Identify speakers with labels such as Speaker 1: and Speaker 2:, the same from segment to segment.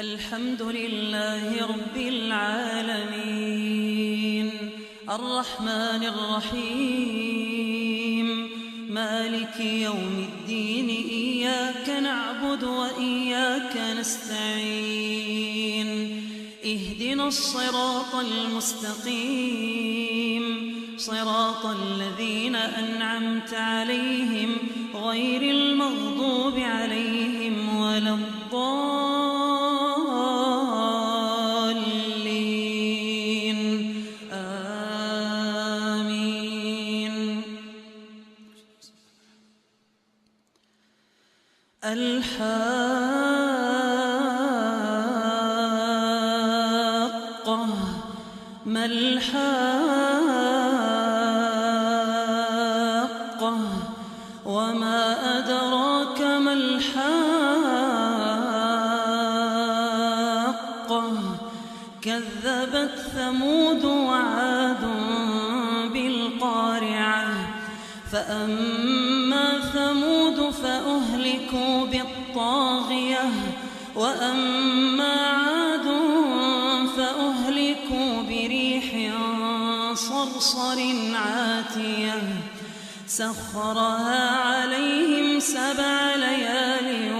Speaker 1: الحمد لله رب العالمين الرحمن الرحيم مالك يوم الدين إياك نعبد وإياك نستعين اهدنا الصراط المستقيم صراط الذين أنعمت عليهم غير المغضوب عليهم ولا الضالين آمين. الحاقة ما الحاقة وما أدراك ما الحاقة كذبت ثمود وعاد بالقارعة فأما ثمود فأهلكوا بالطاغية وأما عاد فأهلكوا بريح صرصر عاتية سخرها عليهم 7 ليال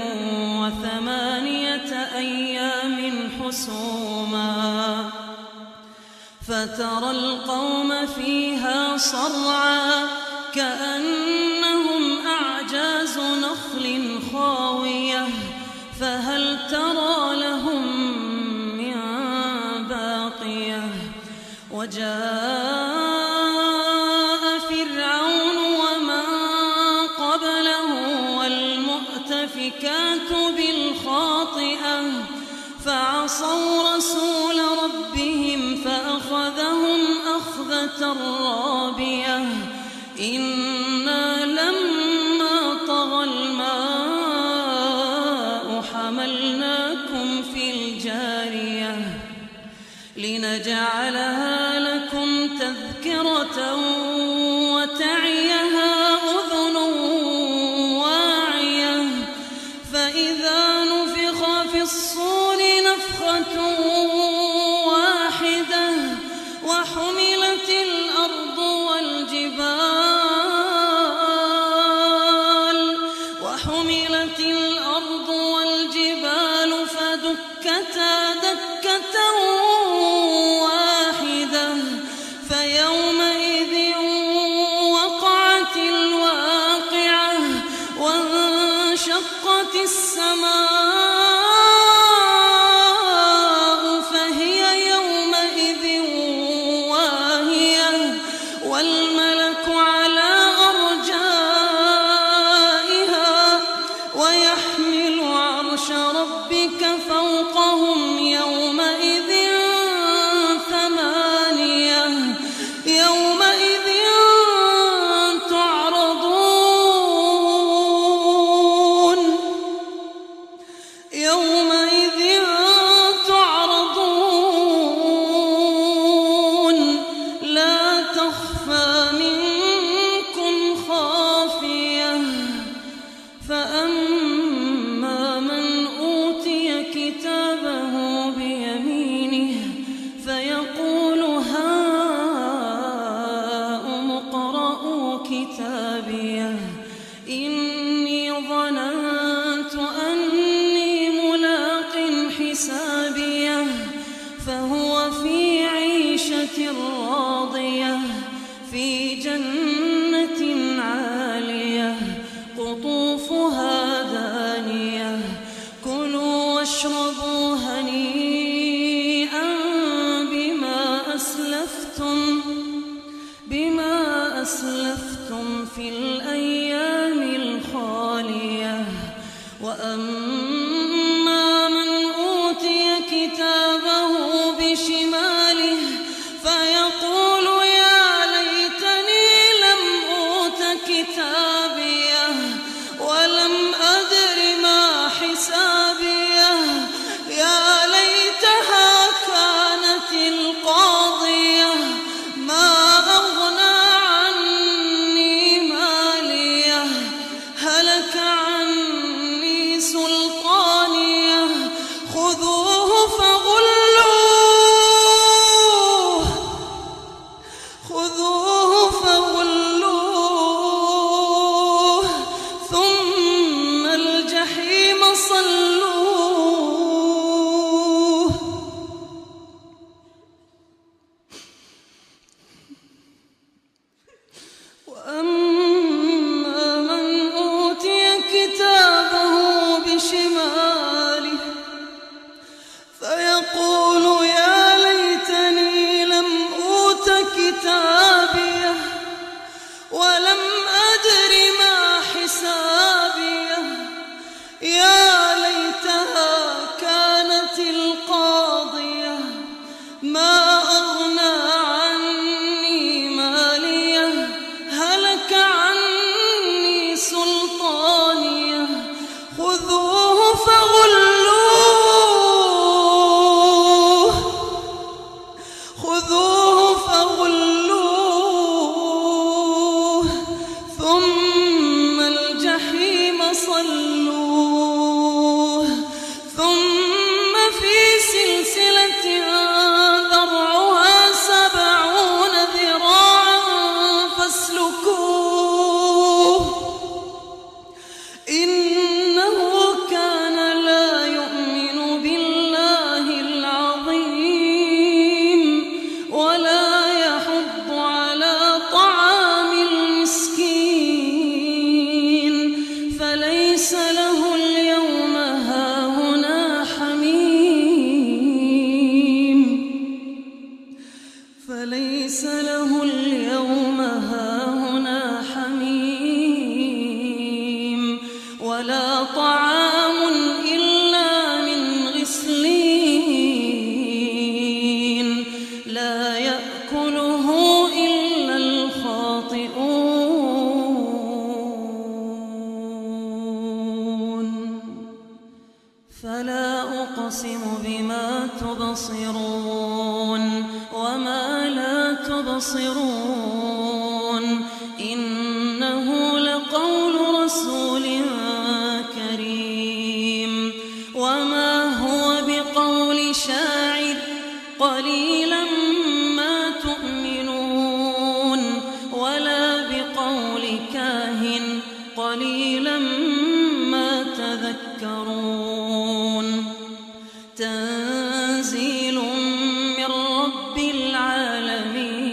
Speaker 1: و8 أيام حسوما فترى القوم فيها صرعا كأنهم أعجاز نخل خاوية فهل ترى لهم من باقية وجاء فرعون ومن قبله والمؤتفكات بالخاطئة فعصوا رسول ربهم فأخذهم أخذة رابية إنا لما طغى الماء حملناكم في الجارية لنجعلها لكم تذكرة وتعيها أذن واعية فإذا نفخ في الصور نفخة واحدة وحملت الأرض والجبال فدكتا دكة واحدة فيومئذ وقعت الواقعة وانشقت السماء فهي يومئذ واهية والملك على أرجائها ويحمل عرش ربك فوقهم يومئذ 8 يومئذ تعرضون لا تخفى منكم خافية فأما من أوتي كتابه بيمينه فيقول هاؤم اقرءوا كتابيه إني ظننت أني ملاق حسابيه فهو في عيشة راضية في جنة عالية قطوفها دانية كلوا واشربوا هنيئا بما أسلفتم في الأيام الخالية وأما من أوتي كتابه بشماله فيقول يا ليتني لم أوت كتابيه ولم أدر ما حسابيه يا فلا أقسم بما تبصرون وما لا تبصرون إنه لقول رسول كريم وما هو بقول شاعر قليلا ما تؤمنون ولا بقول كاهن قليلا ما تذكرون تنزيل من رب العالمين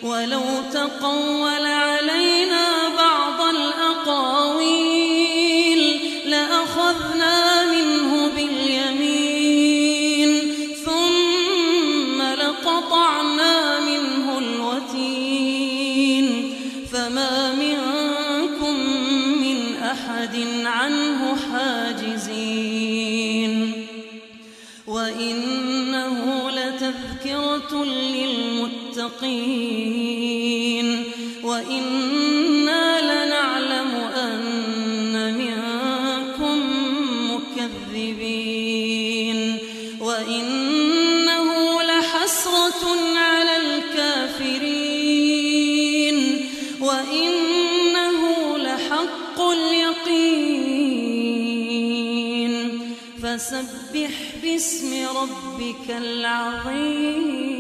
Speaker 1: ولو تقول علينا بعض الأقاويل لأخذنا منه باليمين ثم لقطعنا منه الوتين فما منكم من أحد عنه حاجزين وإنه لتذكرة للمتقين وإنا لنعلم أن منكم مكذبين وإنه لحسرة على الكافرين وإنه لحق اليقين فسبح باسم ربك العظيم